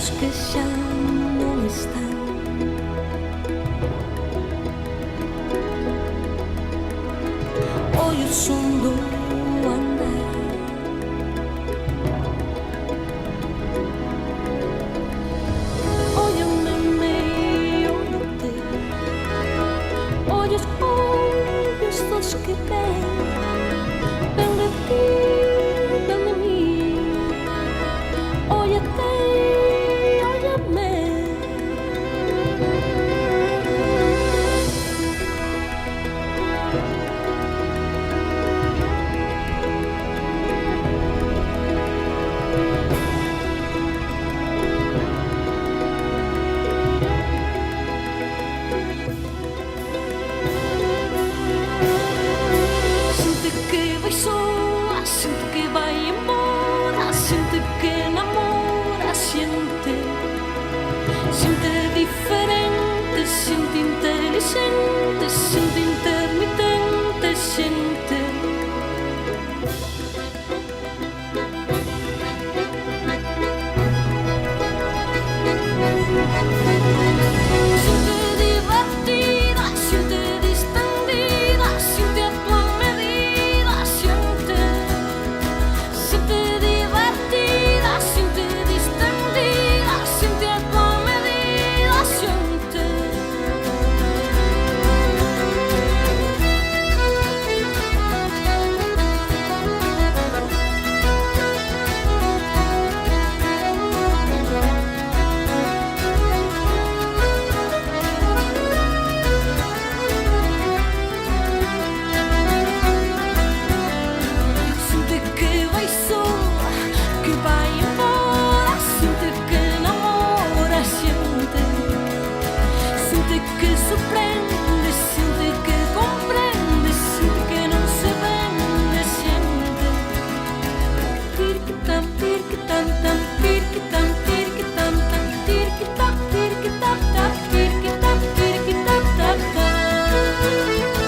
os que xa non están. Ollo son do andar. Óllame meio te, ollos dos que ven de ti, ven de mí. Óllate, óllame. Xente que vai soa, xente que vai embora, xente que namora, xente diferente, xente inteligente, xente intermitente, xente. Xente divertida, xente distendida, xente a tua medida, xente divertida, xente distendida, xente a tua medida, xente. Xente que vai soa, que vai embora, xente que namora, xente que sorprende, xente que comprende, xente que non se vende, xente. Tirquitam, tirquitam, tam, tirquitam, tirquitam, tam, tirquitam, tirquitam, tam, tirquitam, tirquitam, tam, tam.